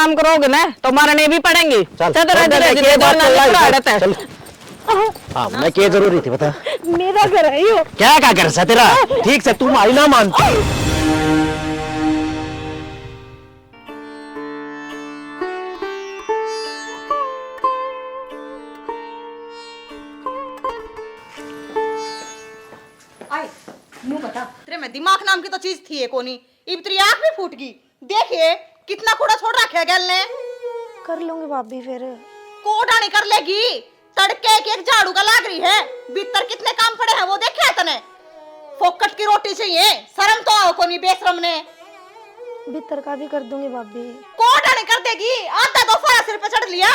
काम करोगे ना तो मारने भी पड़ेंगे। चल हाँ मैं क्या जरूरी थी बता। मेरा घर है यो। क्या कर सा तेरा ठीक से तुम आई ना मानती। आई मुंह बता तेरे में दिमाग नाम की तो चीज थी है कोनी। इब तेरी आंख भी फूट गई। देखिए कितना कूड़ा छोड़ रखा है गल ने। कर लूंगी भाभी फिर। कोड़ा नहीं कर लेगी। तड़के एक एक झाड़ू का लाग रही है। भीतर कितने काम पड़े हैं वो देखे तने। फोकट की रोटी चाहिए शर्म तो आओ कोनी बेशरम ने। भीतर का भी कर दूंगी भाभी। कोड़ा नहीं कर देगी। आधा तो सारा सिर पे चढ़ लिया।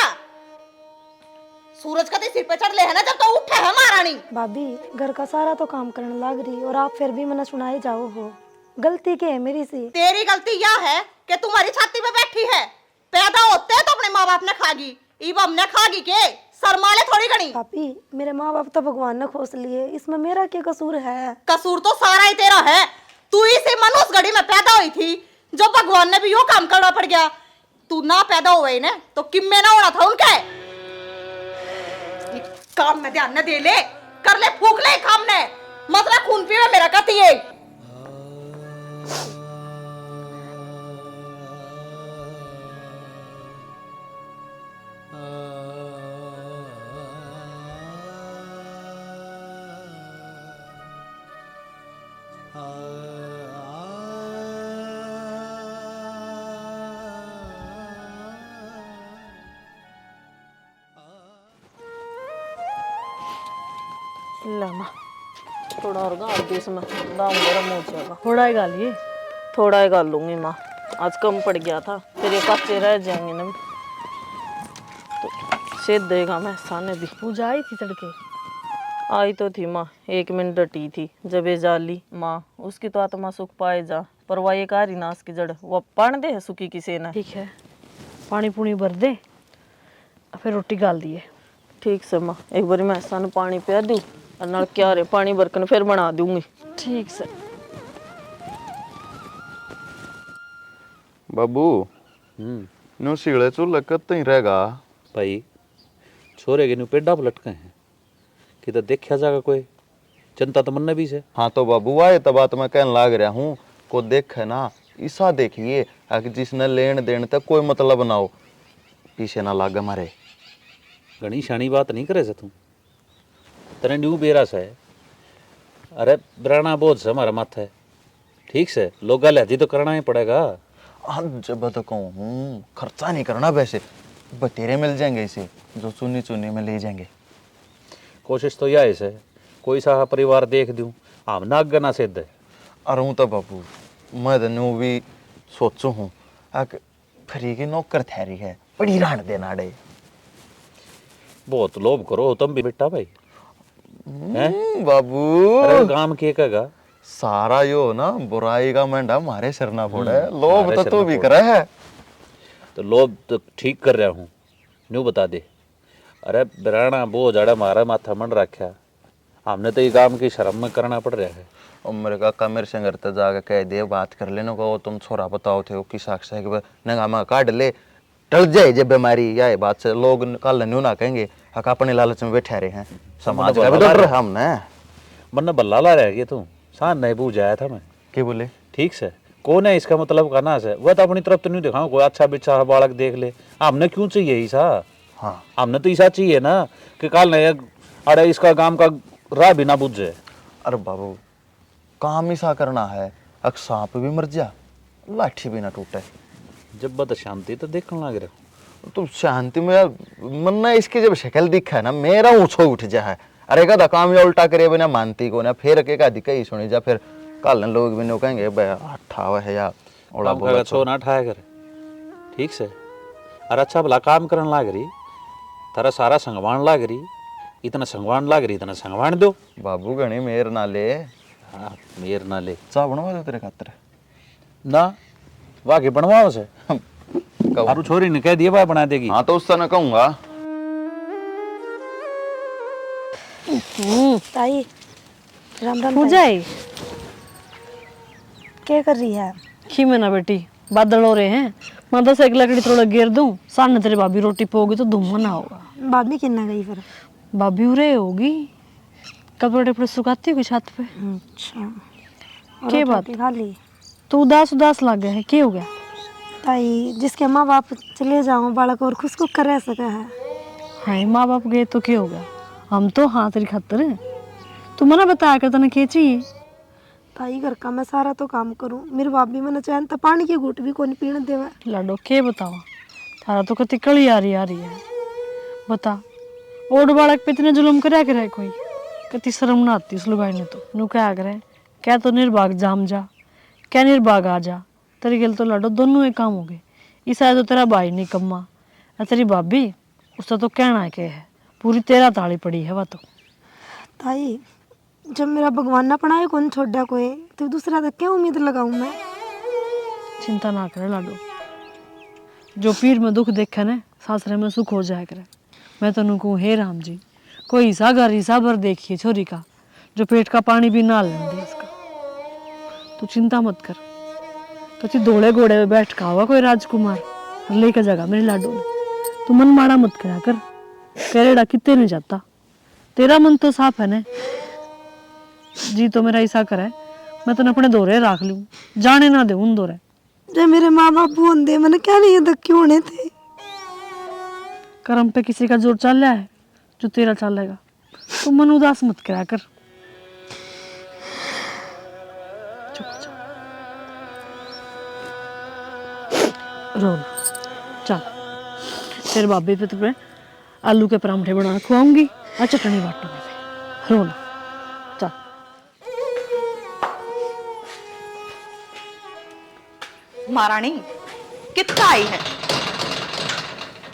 सूरज का सिर पे चढ़ ले है ना जब तो उठे है महारानी। भाभी घर का सारा तो काम करने लग रही और आप फिर भी मना सुनाए जाओ हो। गलती क्या है मेरी सी? तेरी गलती यह है कि तुम्हारी छाती पे बैठी है। पैदा होते तो अपने माँ बाप ने खागी। इब हमने खागी के शर्माले थोड़ी गणी। भाभी मेरे माँ बाप तो भगवान ने खोस लिए, इसमें मेरा क्या कसूर है? कसूर तो सारा ही तेरा है। तू इसी मनुष्य घड़ी में पैदा हुई थी जो भगवान ने भी यो काम करना पड़ गया। तू ना पैदा हुए ना तो किम्मे ना होना था उनके। काम में ध्यान न दे ले। कर ले फूक ले काम ने। मतलब खून पीवे मेरा कती है। लमा थोड़ा और गाल दे इसमें दाम गरम हो जाएगा। थोड़ा ही गालिए। थोड़ा ही गाल लूंगी माँ, आज कम पड़ गया था। तेरे कच्चे रह जाएंगे ना तो सेध देगा मैं साने भी। पूजा आई थी तड़के। आई तो थी माँ, 1 मिनट डटी थी जब ये जाली माँ। उसकी तो आत्मा सुख पाए जा, पर वह एक आरी नाश की जड़ वो पान दे है सुखी की सेना। ठीक है पानी पुनी भर दे फिर रोटी गाल दिए। ठीक से माँ, एक बार मैं सन पानी पिया दूँ और नल क्या रे पानी बरकन फिर बना दूंगी। ठीक से। बाबू नु सीले चूल्हे कत ही रहेगा भाई छोरे के नु पेड़ा पर लटके हैं कि तो देखा जाएगा कोई जनता तो मन भी से। हाँ तो बाबू आए तब बात मैं कहने लाग रहा हूँ को देखे ना ईसा देखिए जिसने लेन देन तक कोई मतलब ना हो पीछे ना लागे मारे। घनी शानी बात नहीं करे से तू तेरे न्यू बेरा से। अरे बराना बोझ से हमारा माथा है ठीक से लोग लहजी तो करना ही पड़ेगा। जब तो कहूँ खर्चा नहीं करना वैसे बतेरे मिल जाएंगे इसे जो चुनी चुनी में ले जाएंगे। कोशिश तो यह है कोई सा परिवार देख दूं हम ना अगर ना सिद्ध। अरे हूँ तो बाबू मैं तो भी सोचू हूँ फ्री की नौकर ठहरी है बड़ी रान देना डे। बहुत लोभ करो तुम भी बेटा भाई। बाबू अरे काम के कगा सारा यो ना बुराई का मंडा मारे सिर ना फोड़े। लोभ तो तू भी करे है। तो लोभ तो ठीक कर रहा हूँ न्यू बता दे। अरे बिराना बोझ अड़ा मारा माथा मन रखा हमने तो ये काम की शर्म में करना पड़ रहा है। और मेरे काका मेरे से घर तक जाकर कह दे बात कर लेने को तुम छोरा बताओ थे कि साक्ष है कि नंगा काट ले टल जाए जब बीमारी या बात से लोग कल न्यू ना कहेंगे हक अपने लालच में बैठे रहे हैं समाज का भी डर है हमने। मन बल्ला ला रह गया तू सान नहीं पूछ आया था मैं क्या बोले ठीक से कौन है इसका मतलब करना से वह तो अपनी तरफ तो नहीं दिखाऊं कोई अच्छा बिच्छा बालक देख ले हमने क्यों चाहिए ईसा। हाँ हमने तो ईसा चाहिए ना कि कल नहीं अरे इसका काम का राह भी ना बुझ जाए। अरे बाबू काम ऐसा करना है अक सांप भी मर जा लाठी भी ना टूटे। जब बद शांति तो देखने लग रहे तो शांति में मन ना इसकी जब शक्ल दिखा है ना मेरा ऊँचो उठ जा है। अरे का काम या उल्टा करे बिना मानती को ना फिर के का दिक्कत सुनी जा फिर कल लोग भी कहेंगे ठाव है या ओला बोला छो ना ठाया करे ठीक से। अरे अच्छा भला काम करने लाग रही तारा सारा संगवान लाग रही इतना संगवान लाग रही इतना संगवान दो। बाबू गणी मेर ना ले। हाँ मेर ना ले चाह बनवा दो तेरे खातर ना वाके बनवाओ से आरू छोरी ने कह दिया भाई बना देगी। हाँ तो उससे ना कहूँगा। ताई राम राम। पूजा आई क्या कर रही है? खी में ना बेटी बादल हो रहे हैं मैं तो एक लकड़ी थोड़ा गिर दूं सामने तेरे भाभी रोटी पोगी तो धुआं ना होगा। भाभी किन्ना गई फिर? भाभी उरे होगी, कपड़े पर सुखाती होगी छत पे। अच्छा, और के रोटी बात? खा ली? तो उदास उदास लग गया है, क्या हो गया? ताई जिसके माँ बाप चले जाओ बालक और खुश कर रह सका है। हाँ माँ बाप गए तो क्या हो गया, हम तो हाँ तेरी खातर है। तू मना बताया कर तने क्या चाहिए। ताई घर का मैं सारा तो काम करूं, मेरे बाप भी मैंने चैन तो पानी की घूट भी कौन पीने देवा। लाडो के बताओ, थारा तो कति कड़ी आ रही है। बता ओड बालक पे इतने जुल्म कराया करे कोई, कति शर्म ना आती उस लुगाई ने। तो नु क्या करे, क्या तो निर्भाग जाम जा, क्या निर्भाग आ जा। तेरी गल तो लाडो दोनों एक काम हो गए। ईसा तो तेरा भाई नहीं कम्मा और तेरी भाभी उसका तो कहना है के है, पूरी तेरा ताली पड़ी है वह तो। ताई जब मेरा भगवान ना पढ़ाए कौन छोड़ा कोई, तो दूसरा तक क्या उम्मीद लगाऊं मैं। चिंता ना करे लाडो, जो पीर में दुख देखे न सासरे में सुख हो जाया करे। मैं तो कहूँ हे राम जी, कोई ईसा घर ईसा भर देखिए छोरी का, जो पेट का पानी भी ना लेने दे इसका। तू चिंता मत कर, तो ती धोले घोड़े में बैठ का हुआ कोई राजकुमार लेकर जाएगा मेरे लाडो ने। तू मन माड़ा मत करा कर, करेड़ा कितने नहीं जाता। तेरा मन तो साफ है न जी, तो मेरा ऐसा करे मैं तो अपने दौरे राख लूं, जाने ना दे उन दौरे। जब मेरे माँ बाप होंदे मैंने क्या नहीं धक्के होने थे। कर्म पे किसी का जोर चल रहा है जो तेरा चलेगा। तू मन उदास मत करा कर। चुप चुप रो ना, चल तेरे बाबे पे तुम्हें आलू के परांठे बना खुआऊंगी और चटनी बांटूंगी। रो ना, चल। महारानी कितना आई है?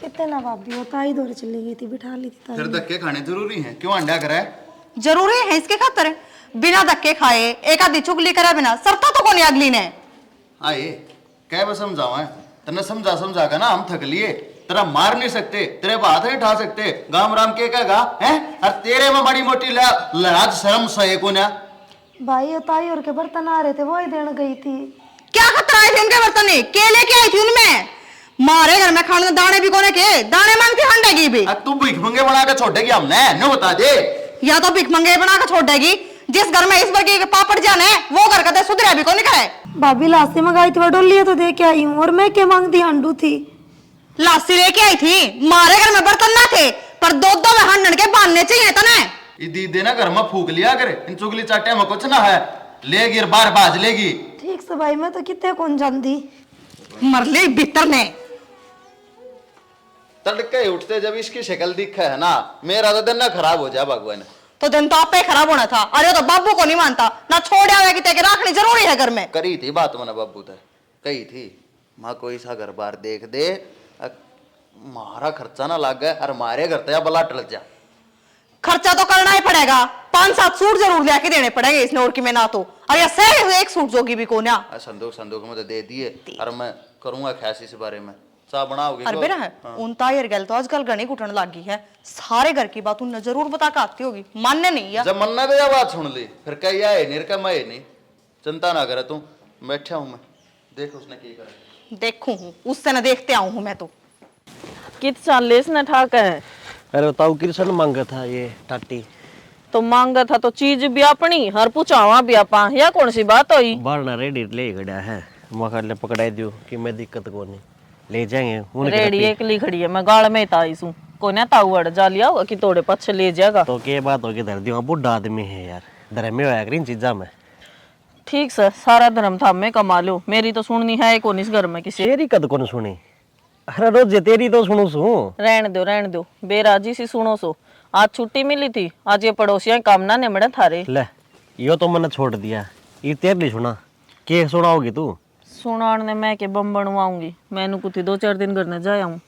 कितने ना भाभी, वो ताई दौरे चली गई थी, बिठा ली थी ताई। फिर धक्के खाने जरूरी हैं, क्यों अंडा करे? जरूरी है इसके खातर, बिना धक्के खाए एक आधी चुगली करे बिना सरता तो कौन अगली ने। आए क्या बस समझावा है तने, समझा समझा का ना हम थक लिए। तेरा मार नहीं सकते, तेरे हाथ नहीं उठा सकते, गाम राम के कहेगा हैं? और तेरे में बड़ी मोटी लाज शर्म सहे को ना। भाई और ताई और के बर्तन आ रहे थे, वो ही देने गई थी। क्या खतरा आई थी उनके बर्तन? के लेके आई थी उनमें? मारे घर में खाने दाने भी कोने के दाने मांगती हंडेगी भी। तू भीख मंगे बना के छोड़ेगी हमने, न बता दे। या तो भिख मंगे बना के छोड़ देगी, जिस घर में इस बार के पापड़ जाने वो घर का सुधरा भी कौन करे। भाभी लासी मंगाई थी, वो डोली तो दे के आई हूँ, और मैं क्या मांगती हंडू थी। लासी लेके आई थी, मारे घर में बर्तन ना थे पर दो में हंडन के बांधने चाहिए तने। ये दीदी ना घर में फूक लिया करे, इन चुगली चाटे में कुछ ना है, लेगी और बार बाज लेगी। ठीक से भाई, मैं तो कितने कौन जानती। मरली भीतर ने तड़के उठते जब इसकी शक्ल दिखा है ना, मेरा तो दिन ना खराब हो जाए भगवान। तो दिन तो आप पे खराब होना था। अरे तो बाबू को नहीं मानता ना, छोड़ आवे कि तेरे रखनी जरूरी है घर में। करी थी बात मैंने बाबू तक कही थी, माँ कोई सा घर बार देख दे, मारा खर्चा ना लग गया और मारे घर तया बला टल जा। खर्चा तो करना ही पड़ेगा, 5-7 सूट जरूर लेके देने पड़ेंगे इसने, और की में ना तो। अरे ऐसे एक सूट जोगी भी कौन है? संदूक संदूक में तो दे दिए, और मैं करूंगा ख्यास इस बारे में। चा बनाओगे अरे बेरा है उन तायर गल तो आजकल गणी घुटन लगी है, सारे घर की बात उन्हें जरूर बता के आती होगी, मानने नहीं है। जब मन्ना तो बात सुन ली, फिर कही आए नहीं मैं नहीं, चिंता ना करे तू, बैठा हूं मैं, देख उसने क्या करा। देखू हूँ उससे न देखते आऊं हूँ मैं तो। कित चालीस न ठाक है। अरे बताओ किरसन मांगा था ये टाटी, तो मांगा था तो चीज भी अपनी हर पूछावा भी आपा, या कौन सी बात हुई? बारना रेडी ले गया है, मकान ले पकड़ा दियो कि मैं दिक्कत को नहीं ले जाएंगे। रेडी एकली खड़ी है, मैं गाड़ में ताई सू को ना ताऊ जा लिया होगा कि तोड़े पछ ले जाएगा। तो क्या बात होगी, धर दियो बुढ़ा आदमी है यार, धर्म में होया करी इन चीजा में। ठीक से सारा धर्म था मैं कमा लो, मेरी तो सुननी है कौन इस घर में किसी। तेरी कद कौन सुनी? अरे रोज तेरी तो सुनो सू। रहने दो बेराजी सी सुनो सो। आज छुट्टी मिली थी, आज ये पड़ोसियां काम ना निमड़े थारे। ले यो तो मैंने छोड़ दिया, ये तेरे लिए सुना, के सुनाओगी तू? सुनाने मैं के बम बनवाऊंगी, मैनू कुछ 2-4 दिन घर न जाया हूँ।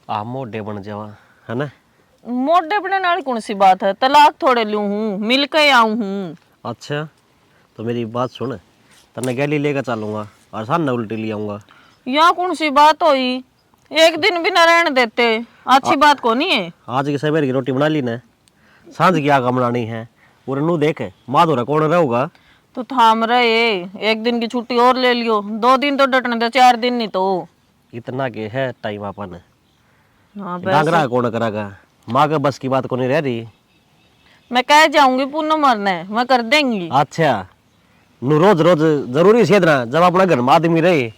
आ मोटे बन जावा है ना। मोटे बने नाल कौन सी बात है, तलाक थोड़े लूं हूँ, मिल के आऊं हूँ। अच्छा तो मेरी बात सुन, तन्ने गैली लेकर चलूंगा और सामने उल्टी ले आऊंगा। या कौन सी बात हुई, एक दिन भी न रहने देते, अच्छी बात को नहीं है। आज की सवेर की रोटी बना ली ना, सांझ की आग बनानी है, और नू देख माँ धोरा कौन रहूगा। तो थाम रहे, एक दिन की छुट्टी और ले लियो, 2 दिन तो डटने दे, 4 दिन नहीं तो। इतना के है टाइम अपन हाँ डांगरा कौन करागा, माँ का बस की बात को नहीं रह रही। मैं कह जाऊंगी पूनम मरने, मैं कर देंगी। अच्छा नु रोज रोज जरूरी से ना, जब अपना घर में आदमी रहे।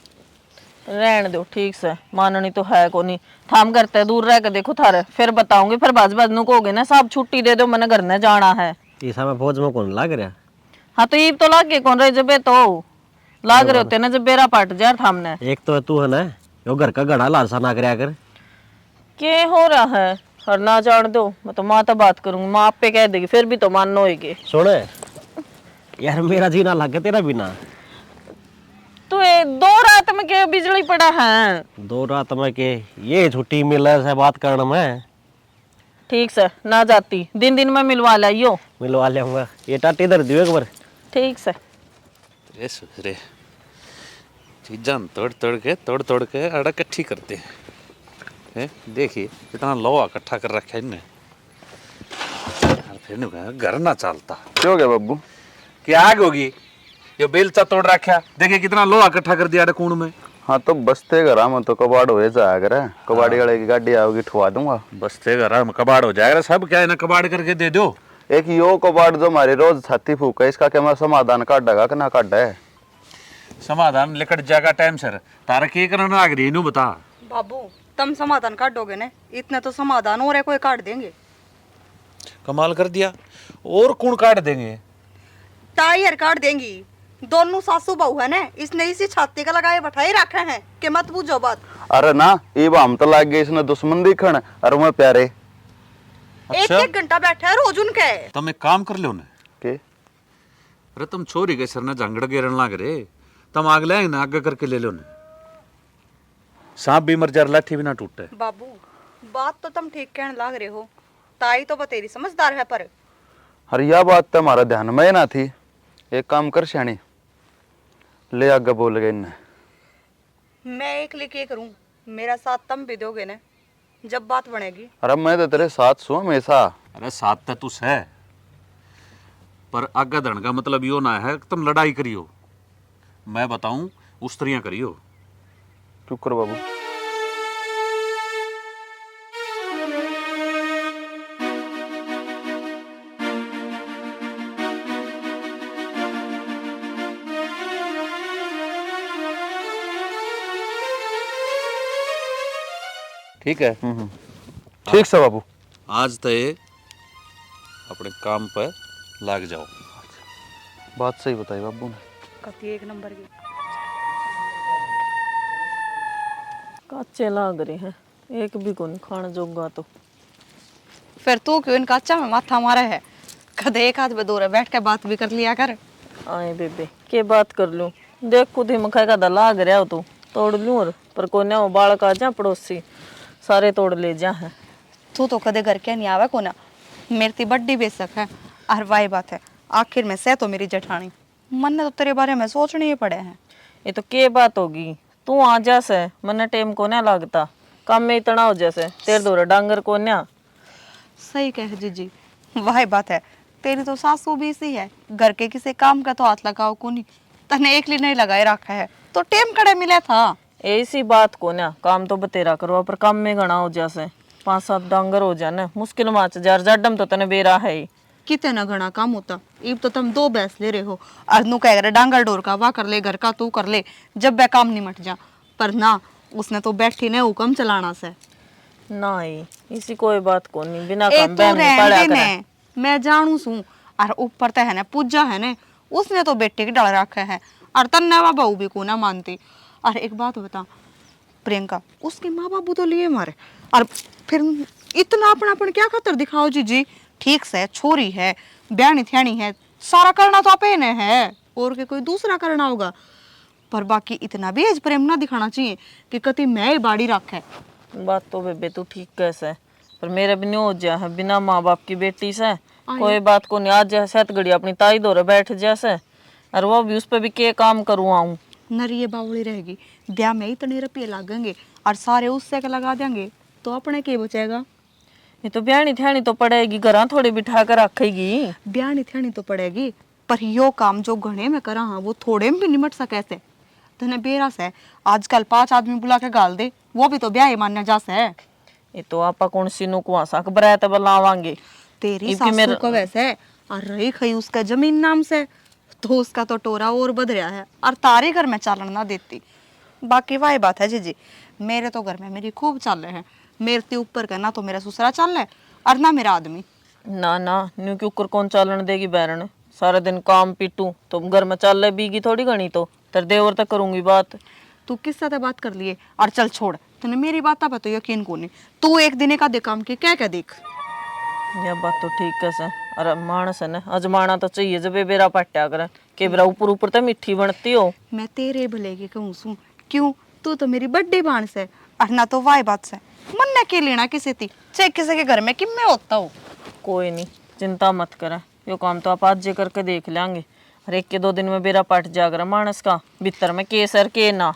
रहने दो, ठीक से माननी तो है को नहीं। थाम करते है, दूर रह के देखो थारे, फिर बताऊंगी। फिर बाज बाज नु कहोगे ना साहब छुट्टी दे दो, मैंने घर में जाना है। इस समय फौज में कौन लाग रहा। हाँ तो ईब तो लाग के कौन रहे, जबे तो लाग रहे होते ना जब बेरा पाट जाए थामने। एक तो तू है ना यो घर का गड़ा लालसा ना करया कर। के हो रहा है, और ना जान दो, मैं तो माँ तो बात करूंगी, माँ आप पे कह देगी, फिर भी तो मानना होगी। सुन यार, मेरा जीना लग गया तेरा बिना। तो ये 2 रात में के बिजली पड़ा है। 2 रात में के ये छुट्टी मिले से बात करना मैं। ठीक से ना जाती, दिन दिन में मिलवा लाइयो। मिलवा लिया ये टाटी इधर दियो एक बार। ठीक से रे सुधरे चीज़ा तोड़ तोड़ के अड़ा इकट्ठी करते हैं। देखिए इतना लोहा इकट्ठा कर रखा है इनने, फिर नहीं कहा घर ना चलता। क्यों गया बब्बू? क्या आग होगी, ये बेलचा तोड़ रखा, देखिए कितना लोहा इकट्ठा कर दिया कूण में। हाँ तो बसते घर में तो कबाड़ हो जाया करे, कबाड़ी वाले की गाड़ी आओगी ठुआ दूंगा। बसते घर में कबाड़ हो जाएगा सब, क्या है ना कबाड़ करके दे दो। एक यो कबाड़ जो हमारी रोज छाती फूका, इसका क्या मैं समाधान काटेगा कि ना काटे है? समाधान लेकर जाएगा टाइम सर, तारा के करना आग रही नू बता। बाबू तुम समाधान काटोगे ने, इतने तो समाधान और है, कोई काट देंगे। कमाल कर दिया, और कौन काट देंगे? टायर काट देंगी, दोनों सासू बहू है ने, इसने इसी छाती का लगाए बैठाए रखे हैं कि मत पूछो बात। अरे ना ये हम तो लाग गए इसने दुश्मन दिखण, अरे मैं प्यारे अच्छा? एक घंटा बैठे है रोज उनके। तुम एक काम कर लो ना, के अरे तुम छोरी के सर ने झंगड़ गेरन लाग रे, तुम आग ले ना आगे करके ले लो ना, सांप भी मर जा लाठी भी ना टूटे। बाबू बात तो तुम ठीक कहने लाग रहे हो, ताई तो बतेरी समझदार है, पर अरे यह बात तो हमारा ध्यान में ही ना थी। एक काम कर श्याणी, ले आगे बोल गए इन्हें। मैं एक लिखे करूं, मेरा साथ तुम भी दोगे ने जब बात बनेगी। अरे मैं तो तेरे साथ सू हमेशा। अरे साथ तो तुस है, पर आगे धन का मतलब यो ना है कि तुम लड़ाई करियो, मैं बताऊं उस्तरियां करियो। चुप कर बाबू। ठीक है, ठीक से बाबू। आज तो ये अपने काम पर लग जाओ। बात सही बताई बाबू ने। कति एक नंबर की। कच्चे लाग रहे हैं, एक भी को नहीं खाना जोगा तो। फिर तू क्यों इन कच्चा में माथा मारा है? कदे एक हाथ पे दूर बैठ के बात भी कर लिया कर। आए बेबे के बात कर लूं, देख खुद ही मखा का लाग रहा हो तू, तोड़ लूं और पर कोने वो बालक आ जा पड़ोसी सारे तोड़ ले जा है। तू तो कदे घर के नहीं आवे को ना, मेरी ती बड्डी बेशक है, और वाही बात है आखिर में से तो मेरी जेठानी, मन ने तो तेरे बारे में सोचने ही पड़े हैं। ये तो के बात होगी, तू आ जा से मने टेम को ना लगता, काम में इतना हो जैसे तेरे दौरे डांगर को ना। सही कहे जीजी, वाही बात है, तेरी तो सासू भी इसी है, घर के किसी काम का तो हाथ लगाओ को नहीं, तने एक ली नहीं लगाए रखा है तो टेम कड़े मिले था। ऐसी बात को ना, काम तो बतेरा करो पर काम में घना हो जैसे 5-7 डांगर हो जाने मुश्किल माच जार जड्डम तो तने बेरा है ही। कितने घना काम होता, इब तो तुम 2 भैंस ले रहे हो, अनु कह रहे डांगर डोर का वाह कर ले, घर का तू कर ले, जब वह काम निमट जा। पर ना, उसने तो बैठी ने हुक्म चलाना से। नहीं इसी कोई बात को नहीं, बिना ए काम तो बहन नहीं पड़ा रहने करे। ने, मैं जानू सू, और ऊपर तो है ना पूजा है ने, उसने तो बेटे के डाल रखे है, और तन्ने बहू भी को ना मानती। और एक बात बता प्रियंका, उसके माँ बाबू तो लिए मारे, और फिर इतना अपनापन क्या खातर दिखाओ जी? ठीक से छोरी है, ब्यानी थ्यानी है, सारा करना तो आपे ने है, और के कोई दूसरा करना होगा। पर बाकी इतना भी एज प्रेम ना दिखाना चाहिए कि कति मैं ही बाड़ी रखे। बात तो बेबे तू ठीक कैसे, पर मेरे भी नहीं हो जा है, बिना माँ बाप की बेटी से कोई बात को नहीं। आज जैसे घड़ी अपनी ताई दौरे बैठ जैसे, और वो भी उस पर भी के काम करूँ आऊँ। नरिये बावली रहेगी, ब्याह में इतने रुपये लगेंगे और सारे उससे के लगा देंगे तो अपने के बचेगा? ये तो ब्यानी थ्यानी तो पड़ेगी, घर थोड़ी बिठा कर रखेगी। ब्यानी थ्यानी तो पड़ेगी, पर यो काम जो घणे में करा हाँ वो थोड़े में भी निमट सके से। तने बेरास है आजकल 5 आदमी बुला के गाल दे वो भी तो ब्याह मानने जा से। ये तो आपा कौन सी नु को आसा बरात बुलावांगे। तेरी इनकी सासू मेरे- को वैसे और रही खई उसका जमीन नाम से तो उसका तो टोरा और बध रहा है और तारे घर में चालन ना देती। बाकी वही बात है जीजी, मेरे तो घर में मेरी खूब चाल है। मेरे ते ऊपर का ना तो मेरा ससुरा चाल है और ना मेरा आदमी। ना ना न्यू के ऊपर कौन चालन देगी बैरन। सारा दिन काम पीटू तो घर में चल बीगी थोड़ी घनी तो तेरे देवर तक करूंगी बात। तू किस साथ बात कर लिए और चल छोड़, तूने मेरी बात पर तो यकीन को नहीं। तू एक दिन का दे काम की क्या क्या देख। यह बात तो ठीक है सर। अरे मानस है ना अजमाना तो चाहिए जब ये बेरा पट्टा करे के बेरा ऊपर ऊपर तो मीठी बनती हो। मैं तेरे भले की कहूँ सू क्यों, तू तो मेरी बड्डी बाण से और ना तो वाई बात से मन ने के लेना किसी थी चाहे किसी के घर में कि मैं होता हूँ। कोई नहीं चिंता मत करे, यो काम तो आप आज जे करके देख लेंगे। हर एक के 2 दिन में बेरा पट जागरा मानस का भीतर में के सर के ना।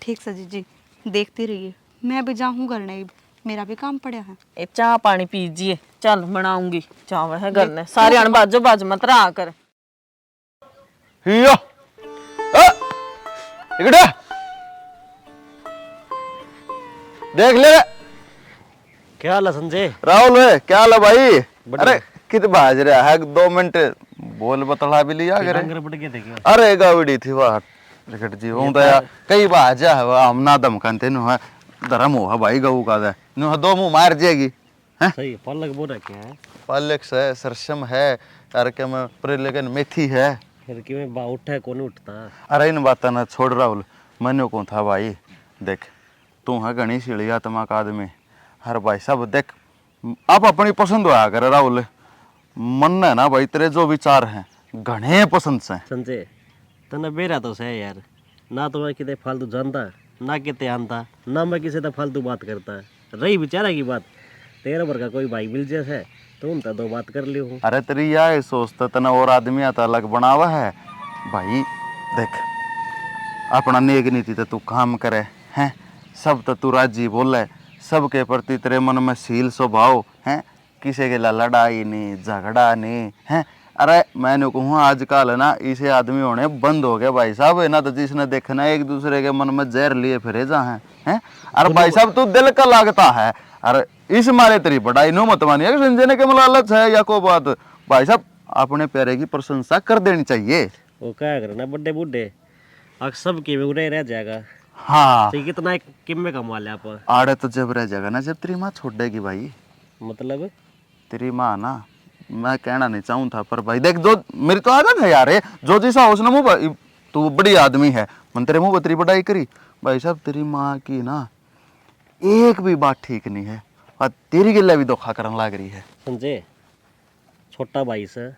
ठीक सर जी देखती रहिए, मैं भी जाऊँ घर नहीं, मेरा भी काम पड़ा है। ए चाह पानी पीजिए, चल बनाऊंगी चावल है घर ने सारे अण बाजो बाज मत रहा कर। हियो इकड़े देख ले क्या हाल है संजय? राहुल है क्या हाल है भाई? अरे कित बाज रहा है 2 मिनट बोल बतला भी लिया करे। डंगर पड़ गए थे क्या? अरे गावड़ी थी वाह रिकट जी हूं दया कई बाजा है हम ना दमकन तेनु है धर्म हो भाई गऊ का दे नु 2 मुंह मार जाएगी हैं। सही पलक बोल रहा है। पालक है सरसम है और के में पर लेकिन मेथी है। फिर कि मैं बा उठा कौन उठता? अरे इन बात ना छोड़ राहुल, मैंने कौन था भाई देख तू है घनी सीढ़ी आत्मा का आदमी हर भाई सब देख आप अपनी पसंद होया करे राहुल। मन है ना भाई तेरे जो विचार हैं घने पसंद से। संजय तने बेरा तो सही यार, ना तो मैं किते फालतू जानता ना किते आनता ना मैं किसी से फालतू बात करता। रही बेचारा की बात तेरे पर का कोई भाई मिल जैसे तुम तो 2 बात कर लियो। अरे तेरी यह सोचता तना और आदमी आता अलग बनावा है भाई। देख अपना नेक नीति तो तू काम करे हैं, सब तो तू राजी बोले, सबके प्रति तेरे मन में शील स्वभाव है, किसी के लिए लड़ाई नहीं झगड़ा नहीं है। अरे मैंने कहूँ आजकल है ना इसे आदमी होने बंद हो गए भाई साहब है ना, तो जिसने देखना एक दूसरे के मन में जहर लिए फिरे जा हैं। अरे भाई साहब तू दिल का लागता है। अरे इस मारे तेरी बड़ाई नो मत मानिए संजय ने के लालच है या को बात। भाई साहब अपने प्यारे की प्रशंसा कर देनी चाहिए। वो क्या करना बड्डे बुड्ढे अब सब के में उड़े रह जाएगा। हाँ तो कितना एक किम्मे कमा लिया आप? आड़े तो जब रह जाएगा ना जब तेरी माँ छोड़ देगी भाई। मतलब तेरी माँ ना मैं कहना नहीं चाहूँ था पर भाई देख जो मेरी तो आदत है यार जो जैसा हो उसने मुँह तू बड़ी आदमी है मन तेरे मुँह तेरी बड़ाई करी। भाई साहब तेरी माँ की ना एक भी बात ठीक नहीं है और तेरी गिल्ला भी धोखा करने लग रही है। संजय छोटा भाई से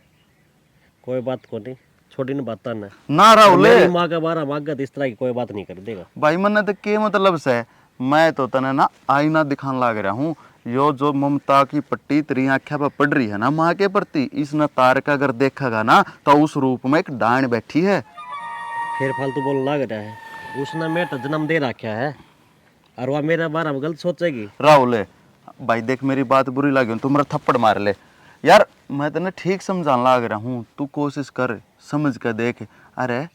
कोई बात को नहीं, छोटी ने बात ना ना राहुल मेरी माँ का बारा मांगा इस तरह की कोई बात नहीं कर देगा। भाई मन तो के मतलब से मैं तो तने ना आईना दिखाने लग रहा हूँ। यो जो ममता की पट्टी तेरी आँखें पर पड़ रही है ना माँ के प्रति, इसने तार का अगर देखेगा ना तो उस रूप में एक डांड बैठी है। फिर फालतू बोलने लग रहा है। उसने मेरा जन्म दे रखा है और वह मेरा बारे में गलत सोचेगी। राहुल भाई देख मेरी बात बुरी लगी तू मेरा थप्पड़ मार ले यार, मैं तेने ठीक समझाने लग रहा हूँ, तू कोशिश कर समझ कर देख। अरे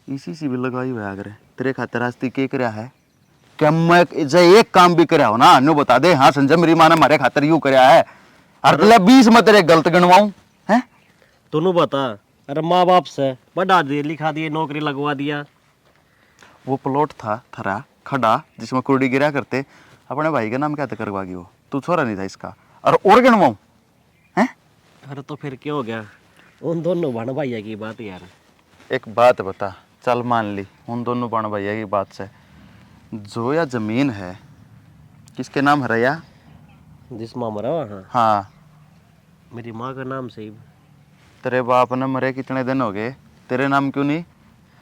इसी से भी लगाई हुआ अगर तेरे खातिर रास्ते के कराया है क्या मैं एक काम भी कराया हो ना नो बता दे। हाँ संजय मेरी माँ ने हमारे खातिर यूं कराया है अरे 20 में तेरे गलत गणवाऊं हैं। तू बता अरे माँ बाप से बढ़ा दिए लिखा दिए नौकरी लगवा दिया। वो प्लॉट था थरा खड़ा जिसमें कुर्डी गिरा करते अपने भाई के नाम क्या था करवागी वो, तू छोरा नहीं था इसका और गणवाऊं हैं। अरे तो फिर क्या हो गया, उन दोनों बहन भैया की बात यार। एक बात बता चल मान ली उन दोनों बहन भैया की बात से जो या जमीन है किसके नाम है रया? जिस माँ मरा वहाँ हाँ मेरी माँ का नाम से ही। तेरे बाप ने मरे कितने दिन हो गए, तेरे नाम क्यों नहीं?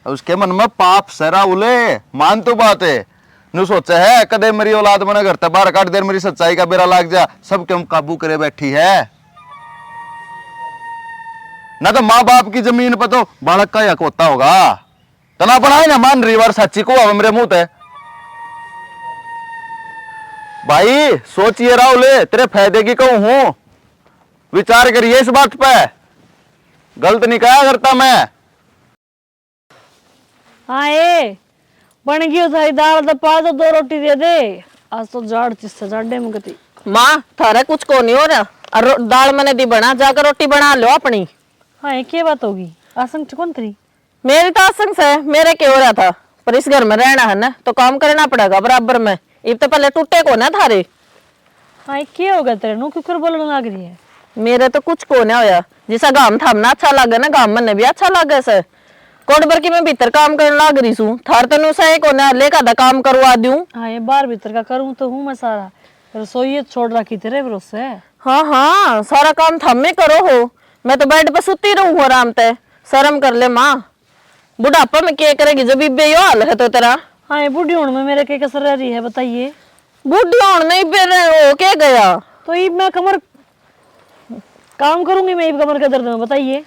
उसके मन में पाप सरा उले मान तो बात है नु सोचा है कदे मेरी औलाद मने घर ते बाहर काट देर मेरी सच्चाई का बेरा लाग जा सब क्यों काबू करे बैठी है ना। तो माँ बाप की जमीन पर तो बालक का हक होता होगा तना बनाए ना मान रही बार सच्ची को अब मेरे मुंह ते। भाई सोचिए राहुल तेरे फायदे की कहूं हूं, विचार करिए इस बात पे। गलत नहीं कहा करता मैं। हाँ ए बन गई थारी दाल तो पा दो 2 रोटी दे दे। आज तो जाड़ चिस्सा जाड़े में गति। माँ थारा कुछ को नहीं हो रहा और दाल मैंने दी बना जाकर रोटी बना लो अपनी। हाँ क्या बात होगी आसंग कौन करी। मेरी तो आसंग से मेरे क्या हो रहा था पर इस घर में रहना है ना तो काम करना पड़ेगा बराबर में। इब तो पहले टूटे को ना थारे। हाँ क्या होगा तेरे नु क्यों बोलने लग रही है। मेरे तो कुछ को नहीं होया जिसा गाम थामना अच्छा लगे ना गाम में भी अच्छा लगे से कोट भर की मैं भीतर काम करने लग रही हूँ थार तो नुसा को ना लेका दा काम करवा दूं। हाँ ये बाहर भीतर का करूँ तो हूँ मैं सारा रसोई छोड़ रखी तेरे भरोसे। हाँ हाँ सारा काम थमे करो हो मैं तो बेड पे सुती रहूं आराम ते। शर्म कर ले माँ बुढ़ापा में क्या करेगी जब इब्बे यो हाल है तो तेरा। हाँ ये बूढ़ी होने में मेरे क्या कसर रह रही है बताइए। बुढ़ी होने में इब्बे हो क्या गया तो ये मैं कमर काम करूंगी मैं कमर के दर्द में बताइए।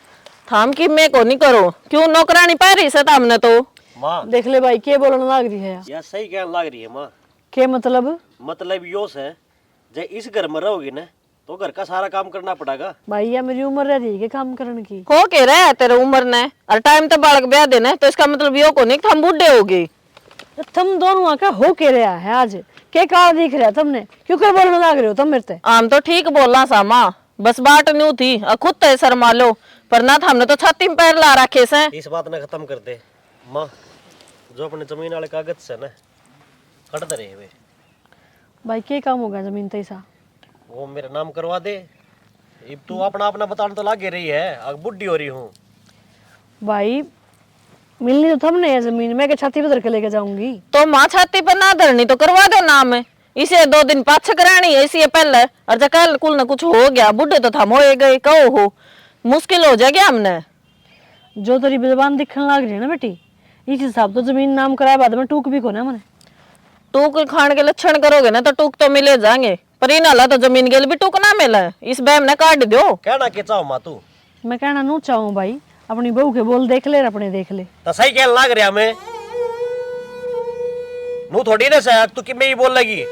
थाम की मैं को नहीं करो क्यों नौकरानी पा रही से हमने तो। माँ देख ले भाई क्या बोलने लग रही है यार सही कहने लग रही है माँ। क्या मतलब योस है जब इस घर में रहोगी ना तो घर का सारा काम करना पड़ेगा। भाई या मेरी उम्र रह रही है काम करने की। हो के रहा तेरे उम्र ने और टाइम तो बालक ब्याह देने तो इसका मतलब यो को नहीं हम बूढ़े हो गए। तुम दोनों का हो के रहा है आज क्या काल दिख रहा है तुमने क्यों कर बोलने लग रहे हो तुम मेरे से। आम तो ठीक बोलना सामा बस बाट न्यू थी खुद तो शर्मा लो पर ना हमने तो छाती में पैर ला रखे से। इस बात ने खत्म कर दे माँ जो अपने जमीन वाले कागज से ना कटते रहे वे भाई क्या काम होगा जमीन तैसा वो मेरा नाम करवा दे। अब तू अपना अपना बताने तो लागे रही है अब बुढ़ी हो रही हूँ। भाई मिलनी तो तुमने है जमीन मैं क्या छाती पे धर के लेके जाऊंगी। तो माँ छाती पर ना धरनी तो करवा दो नाम इसे 2 दिन पाछ करानी है इसी पहले और जब कल कुल न कुछ हो गया बुढ़े तो थम हो गए कहो हो मुश्किल हो जाएगी हमने। जो तेरी जबान दिखने लग रही है ना बेटी इस हिसाब तो जमीन नाम कराए बाद में टूक भी को ना मैंने। टूक खान के लक्षण करोगे ना तो टूक तो मिले जाएंगे पर इन हाल तो जमीन के लिए भी टूक ना मिला इस बैम ने काट दो। कहना के चाहो माँ तू मैं कहना नू चाहूँ भाई अपनी बहू के बोल देख ले अपने देख ले। तो सही कहने लग रहा मैं नू थोड़ी ना सह तू कि मैं ही बोल लगी।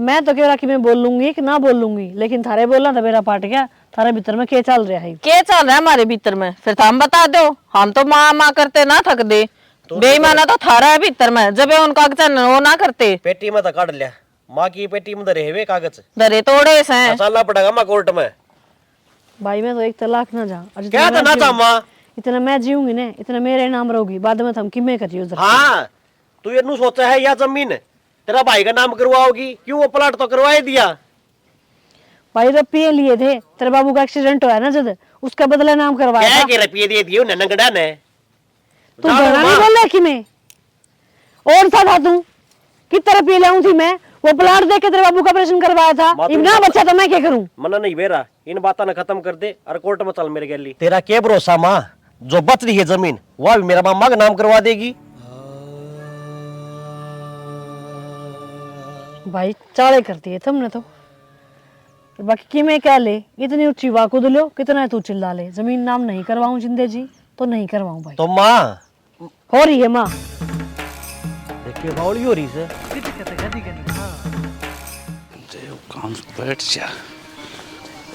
मैं तो कह रहा कि मैं बोल लूंगी कि ना बोल लूंगी लेकिन थारे बोलना था मेरा पाट गया थारे भीतर में क्या चल रहा है। क्या चल रहा है हमारे भीतर में फिर हम बता दो हम तो माँ माँ करते ना थक दे बेईमाना तो थारा है भीतर में जब उन कागज वो ना करते। पेटी में तो काट लिया माँ की पेटी में धरे हुए कागज दरे तोड़े से चलना पड़ेगा माँ कोर्ट में। भाई मैं तो एक तलाक ना जा क्या था ना था माँ इतना मैं जीऊंगी ना इतना मेरे नाम रहोगी बाद में हम किमें करियो। हाँ तू ये नू सोचा है या जमीन तेरा भाई का नाम करवाओगी क्यों वो प्लाट तो करवा ही दिया। भाई रुपये लिए थे तेरे बाबू का एक्सीडेंट हुआ ना जब उसका बदला नाम करवाया क्या था। के रुपये दे दिए उन्हें नंगड़ा ने तू घना नहीं बोल रहा कि मैं और था तू कितना रुपये लाऊं थी मैं वो प्लाट देख के तेरे बाबू का ऑपरेशन करवाया था इतना बच्चा तो मैं क्या करूं। मना नहीं बेरा इन बातों ने खत्म कर दे और कोर्ट में चल मेरे गली। तेरा क्या भरोसा माँ जो बच रही है जमीन वह भी मेरा मामा का नाम करवा देगी। भाई चाले करती है तुमने तो बाकी की मैं क्या ले इतनी ऊंची वाकूद लो कितना तू चिल्ला ले जमीन नाम नहीं करवाऊं जिंदे जी तो नहीं करवाऊं भाई। तो माँ हो रही है माँ देखिए बावली हो रही से काम बैठ जा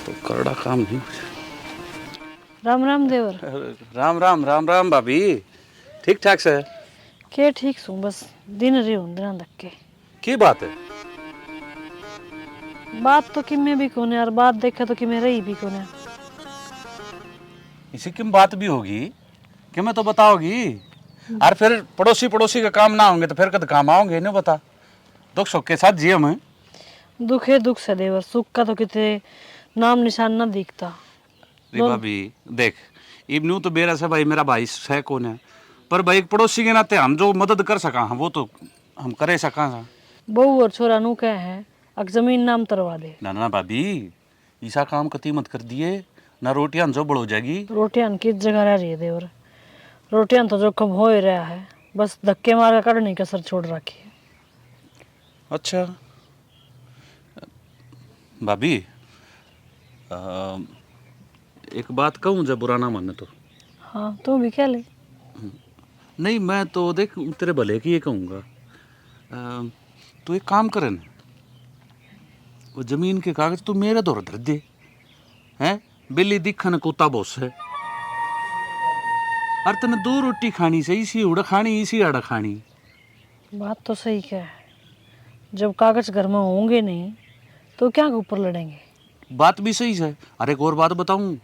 तो करड़ा काम नहीं हो जाए। राम राम देवर। राम राम राम राम भाभी ठीक ठाक से के ठीक सू बस दिन रे दिन तक के की बात है। बात तो कि मैं भी कोने और बात देखा तो कि मैं रही भी कोने। इसी की बात भी होगी कि मैं तो बताओगी और फिर पड़ोसी का काम ना होंगे तो फिर कद काम आओगे नहीं बता दुख सुख के साथ जिये मैं। दुख है दुख से देवर सुख का तो कितने नाम निशान ना दिखता। रे भाभी देख इब न्यू तो बेरा से भाई मेरा भाई है कौन है पर भाई एक पड़ोसी के नाते हम जो मदद कर सका वो तो हम करे सका। बहू और छोरा नू क्या है अग जमीन नाम तरवा दे। ना ना भाभी ऐसा काम कती मत कर दिए ना रोटियां जो बड़ हो जाएगी। रोटियां किस जगह रह रही है देवर रोटियां तो जो कम हो ही रहा है बस धक्के मार कर काटने का सर छोड़ रखी है। अच्छा भाभी एक बात कहूँ जब बुरा ना माने तो। हाँ तू भी क्या ले। नहीं मैं तो देख तेरे भले की ये कहूँगा तू एक काम करे ना वो जमीन के कागज तू मेरे दौर धर दे हैं बिल्ली दिखन कुत्ता बोस है। अरे तने 2 रोटी खानी से इसी उड़ खानी इसी अड़ खानी। बात तो सही है, जब कागज घर में होंगे नहीं तो क्या के ऊपर लड़ेंगे। बात भी सही है। अरे एक और बात बताऊं,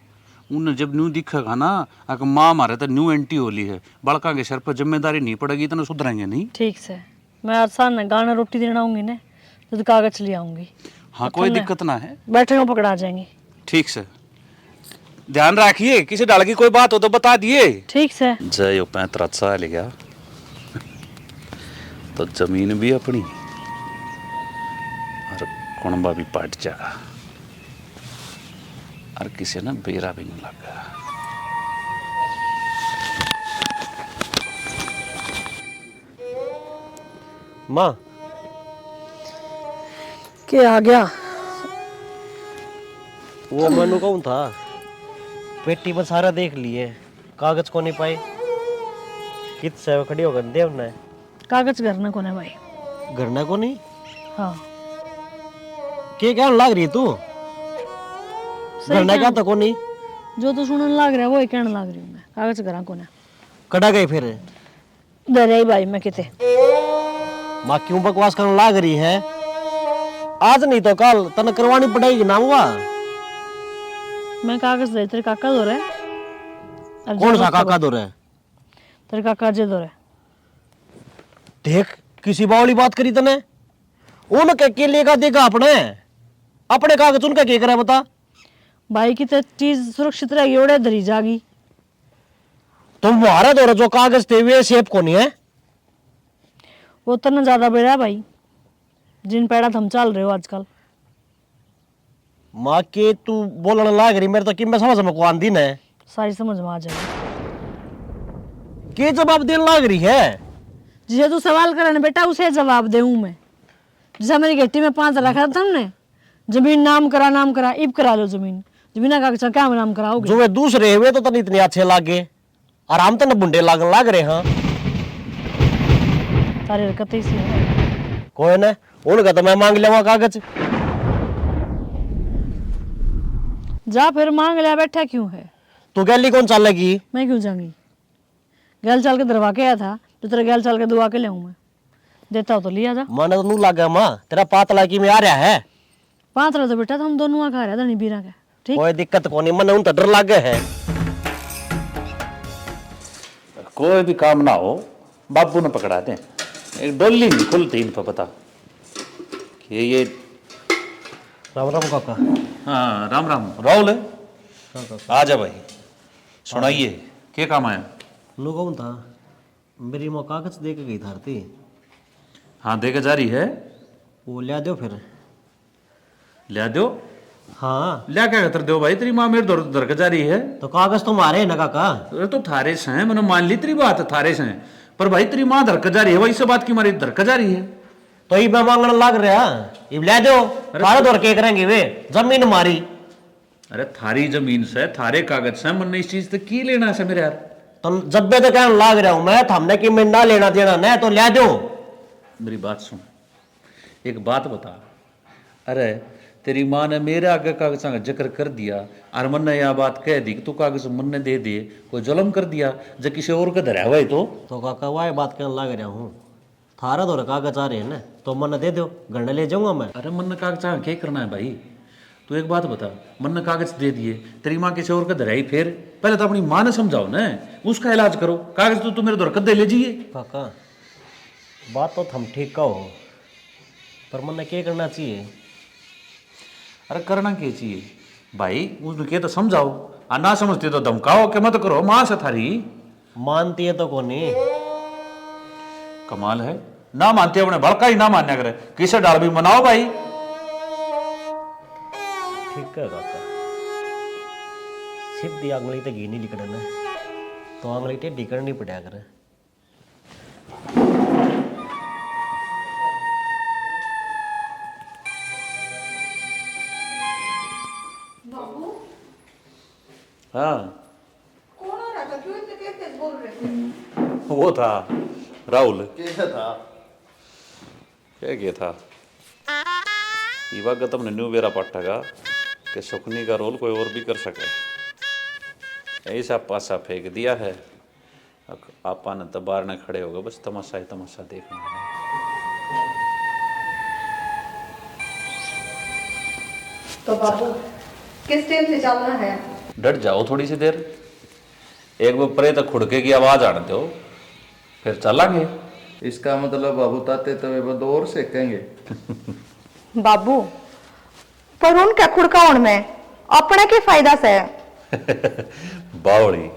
उन जब न्यू दिखेगा ना अगर माँ मारे तो न्यू एंटी होली है, बड़का के सर पर जिम्मेदारी नहीं पड़ेगी इतना सुधरेंगे नहीं। ठीक से मैं आज सामने गाना रोटी देना आऊंगी ना तो कागज ले आऊंगी। हाँ कोई दिक्कत ना है, बैठे में पकड़ा जाएंगे। ठीक से ध्यान रखिए, किसी डाल की कोई बात हो तो बता दिए। ठीक से। जय 35 साल गया तो जमीन भी अपनी और कुणबा भी पाट जाएगा और किसी ना बेरा भी नहीं लगा। माँ के आ गया? वो मनु कौन था? पेटी में सारा देख लिए, कागज को नहीं पाए। कित से खड़ी होकर देव ने कागज घर ना कोने भाई। घर ना को नहीं। हाँ के क्या लग रही तू? घर ना क्या तो को नहीं। जो तू सुनने लग रहा है वो ही कहने लग रही हूँ मैं। कागज घर कोने कड़ा गई फिर दे रही भाई मैं किते। माँ क्यों बकवास करने लग रही है? आज नहीं तो कल तने करवानी पड़ेगी ना हुआ। मैं कागज दे तेरे काका दो रहे। कौन सा काका दो रहे? तेरे काका जे दो रहे। देख किसी बावली बात करी तने। उनके के लेगा देगा अपने कागज उनका क्या करे बता। भाई की तो चीज सुरक्षित रहेगी ओड़े धरी जागी। तुम्हारे दो जो कागज थे वे सेफ को नहीं है। वो तो ना ज्यादा बेड़ा है भाई जिन पेड़ा हम चल रहे हो आजकल। माँ के तू बोलने लाग रही मेरे तो कि मैं समझ में को आंदी ने सारी समझ में आ जाएगी। के जवाब देने लाग रही है? जिसे तू सवाल करे बेटा उसे जवाब देऊं मैं। जैसे मेरी गट्टी में 5 रखा था हमने, जमीन नाम करा इब करा लो जमीन का कागज क्या नाम कराओगे? जो वे दूसरे हुए तो तने इतने अच्छे लागे और हम तो बुंडे लाग रहे हैं। सारी हरकतें इसी है। कोई ना उनका तो मैं मांग लेवा कागज। जा फिर मांग लिया, बैठा क्यों है? तू गैली कौन चलेगी? मैं क्यों जाऊंगी? गैल चल के दरवा के आया था तो तेरा गैल चल के दुआ के ले आऊं मैं। देता हो तो लिया जा। मन तो नू लागा माँ तेरा पातला की में आ रहा है। 5 तो बेटा तो हम दोनों खा रहे थे बीरा का। ठीक कोई दिक्कत को नहीं, मन उन तो डर लागे है। कोई भी काम ना हो बाबू ने पकड़ा दे, एक डोली नहीं खुलती इन पर बता कि ये। राम राम काका। हाँ राम राम राहुल आ जा भाई, सुनाइए क्या काम आया? लो कौन था? मेरी माँ कागज दे के गई थारती। हाँ देके जा रही है, वो लिया दो फिर। ले दो। हाँ लिया क्या कर दो भाई, तेरी माँ मेरे दर के जा रही है तो कागज तुम्हारे है ना काका। अरे तो थारे से हैं, मैंने मान ली तेरी बात थारे से हैं, पर भाई तेरी माँ धरक जा रही है, वही से बात की मारी धरक जा रही है। तो ये मांगने लग रहा ये ले दो। थारे दौर के करेंगे वे जमीन मारी। अरे थारी जमीन से थारे कागज से मन इस चीज से की लेना है मेरे यार। तो जब भी तो कहने लग रहा हूं मैं हमने कि मैं ना लेना देना ना तो ले दो। मेरी बात सुन, एक बात बता। अरे तेरी माँ ने मेरे आगे कागज का जिक्र कर दिया और मन ने यह बात कह दी कि तू कागज मन ने दे दिए, कोई जुल्म कर दिया जब किसी और का धरा हुआ है तो काका वह बात कहने लग रहा हूँ। थारा दौर कागज आ रहे हैं ना तो मन दे दो, गढ़ने ले जाऊंगा मैं। अरे मन ने कागज क्या करना है भाई? तू एक बात बता, मन ने कागज दे दिए, तेरी माँ किसी और का धराई, फिर पहले तो अपनी माँ ने समझाओ ना, उसका इलाज करो। कागज तो तू मेरे दौर कदे ले जाइए। काका बात तो हम ठीक का हो, पर मन ने क्या करना चाहिए? अरे करना क्या चाहिए भाई, उसने तो समझाओ, और ना समझती तो धमकाओ कि मत करो, माँ से थारी मानती है तो कोनी। कमाल है, ना मानती अपने भड़का ही ना मान्या करे, किसे डाल भी मनाओ भाई। ठीक है काका, सीधी आंगली तो घी नहीं निकलना तो आंगली टेढ़ी करनी पड़ा करे। हाँ वो था राहुल। क्या था? क्या था ये बात तुमने न्यू बेरा पट्टा का कि सुकनी का रोल कोई और भी कर सके। ऐसा पासा फेंक दिया है, आपा ने तो बाहर न खड़े हो गए, बस तमाशा ही तमाशा देखना है। तो बाबू किस टाइम से चलना है? डट जाओ थोड़ी सी देर, एक बार परे तक खुड़के की आवाज आने दो, फिर चलेंगे। इसका मतलब बाबू ताते तवे बद और सेकेंगे। बाबू पर उनका खुड़काउन में अपने के फायदा से बावड़ी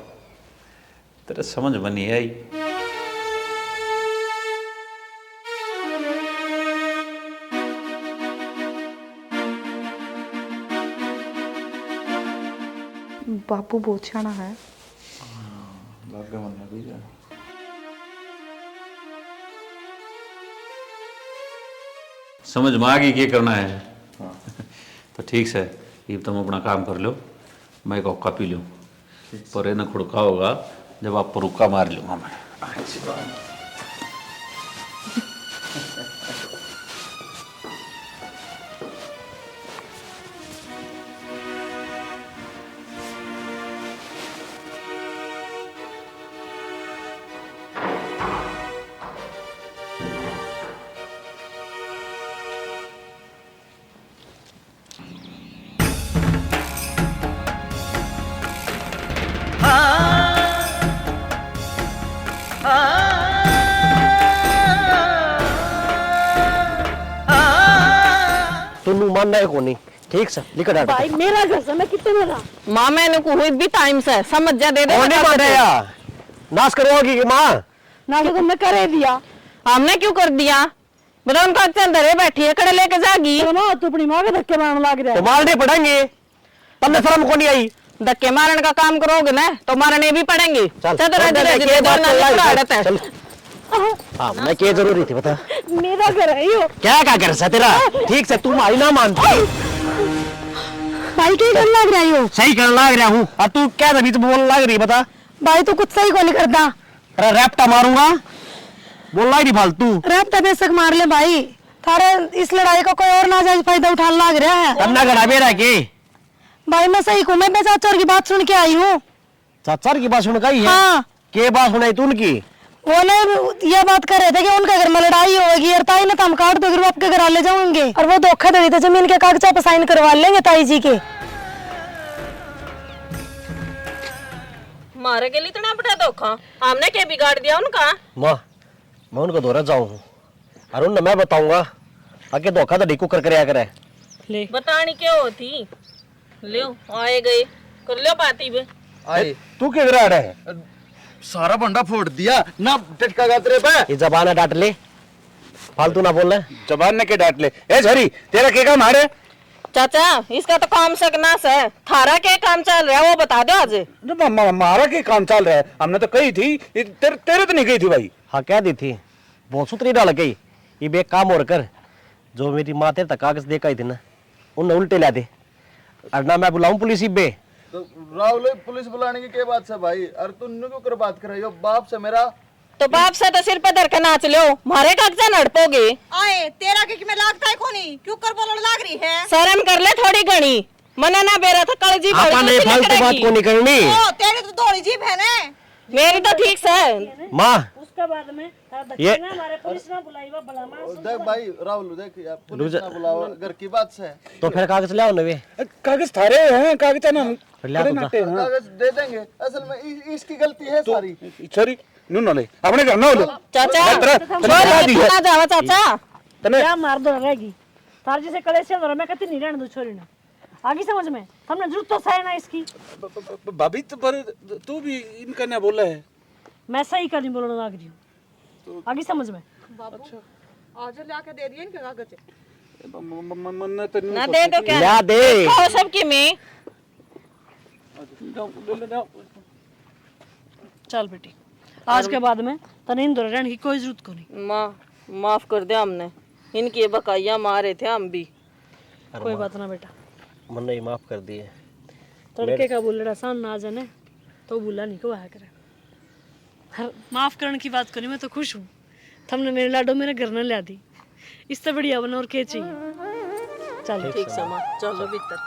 तेरे समझ में नहीं आई। बाबू बहुत सियाना है। समझ में आ गई क्या करना है। तो ठीक है, ये तुम अपना काम कर लो, मैं कोका पी लूँ, पर ये न खुड़का होगा जब आप रुका मार लूँगा मैं। अच्छी बात। तुन्नू मानना है कोनी, ठीक से लिखा डाटा भाई मेरा घर से मैं कितने में रहा माँ मैंने को हुई भी टाइम से समझ जा दे दे होने बता पड़े दे। यार, नाश करवाओगी कि माँ? ना तो तुमने कर ही दिया। हमने क्यों कर दिया? बता उनका अक्सर धरे बैठी है, कड़े लेके जागी। तो ना तू अपनी माँ के धक्के मारने लग रहा तो है। मारने पड़ेंगे, तब शर्म को नहीं आई। धक्के मारने का काम करोगे ना तो मारने भी पड़ेंगे। चल, चल चल, धीरे चल, धीरे ये बात जोड़ना चल, नहीं चल, पड़ता है। चल। हाँ, मैं क्या जरूरी थी बता? मेरा घर है यो। क्या कर सा तेरा? ठीक से तू मारी ना मानती। भाई क्या करने लग रहा है यो? सही कर लग रहा हूँ, और तू क्या तभी तो बोल लग रही बता? भाई तू कुछ सही को नहीं करता। अरे रैप्टा मारूंगा, बोल ही नहीं फालतू। रैप्टा बेशक मार ले भाई, थारे इस लड़ाई का कोई और नाजायज फायदा उठाने लग रहा है। तन्ना गड़ा मेरा के भाई मैं सही को, मैं चाचा की बात सुन के आई हूँ। चाचा की बात सुन गई है? हाँ। के बात सुनाई तू उनकी? वो ने ये बात कर रहे थे कि उनके घर में लड़ाई होगी और ताई ने तो हम काट दो, फिर वो आपके घर ले जाऊंगे और वो धोखाधड़ी तो जमीन के कागजात पर साइन करवा लेंगे ताई जी के। मारे के लिए इतना बड़ा धोखा हमने क्या बिगाड़ दिया उनका? माँ मैं उनको दौरा जाऊँ और उन मैं बताऊंगा आगे धोखा तो डिकू कर करया करे। ले बतानी क्या होती, लियो आए गए कर लियो पाती भी। आई तू क्या करा रहा है? सारा बंडा फोड़ दिया ना, टटका गातरे पे ये जबान डांट ले, फालतू ना बोल। जबान ने के डांट ले। ए झरी तेरा के काम हारे? चाचा इसका तो काम सकनास है, थारा क्या काम चल रहा है वो बता दो आज। हमारा के काम चल रहा है, हमने तो कही थी, तेरे तो नहीं गई थी भाई। हाँ कह दी थी, बहुत सुतरी डाल गई। ये बे काम और कर, जो मेरी माँ तेरे तक कागज दे आई थी ना, उन्हें उल्टे ला दे, और ना मैं बुलाऊं पुलिस बे। तो राहुल पुलिस बुलाने की क्या बात है भाई? अरे तू क्यों कर बात कर रही हो? बाप से मेरा तो बाप से तो सिर पे धर के नाच लो, मारे कागजा नड़पोगे। आए तेरा के में लागता है कोनी, क्यों कर बोलने लाग रही है? शर्म कर ले थोड़ी घनी, मना ना बेरा था कलजी बड़ी आपा ने कुछ नहीं फालतू बात करेगी। को नहीं करनी। ओ तेरी तो दौड़ी जीभ है ना। मेरी तो ठीक है। माँ उसके बाद में ये हमारे पुलिस ना बुलाई वो भला देख भाई राहुल देख यार, पुलिस ना बुलाओ, घर की बात से। तो फिर कागज ले आओ ना वे। कागज थारे हैं, कागज है ना, फिर ले आओ तो जा। कागज दे देंगे। असल में इसकी गलती है सारी। सॉरी नु ना ले, अपने घर ना ले। चाचा दी है। ना जावा चाचा। क्या मार दो रहेगी तार जैसे कड़े से मैं कहती नहीं रहने दो छोरी ना आगे समझ में, हमने जरूरत तो सही ना इसकी। भाभी तो पर तू भी इनका ना बोला है। मैं सही कर नहीं बोलने लग रही हूँ, आगे समझ में। आज लाके दे दिए इनके कागज। मन्नत नहीं ना दे दो क्या? ला दे। खाओ सबकी में। चल बेटी, आज के बाद में तने इन रहने की कोई जरूरत को नहीं। माँ माफ कर दे, हमने इनकी बकाइया मारे थे हम भी। कोई बात ना बेटा, मन ने माफ कर दिए। तड़के का बुलड़ा सान ना जाने तो बुला नहीं को आया करे। हर माफ करने की बात करी, मैं तो खुश हूँ। तुमने मेरे लाडो मेरे घर न ला दी, इससे बढ़िया बना और क्या चाहिए। चल ठीक समा चलो भीतर।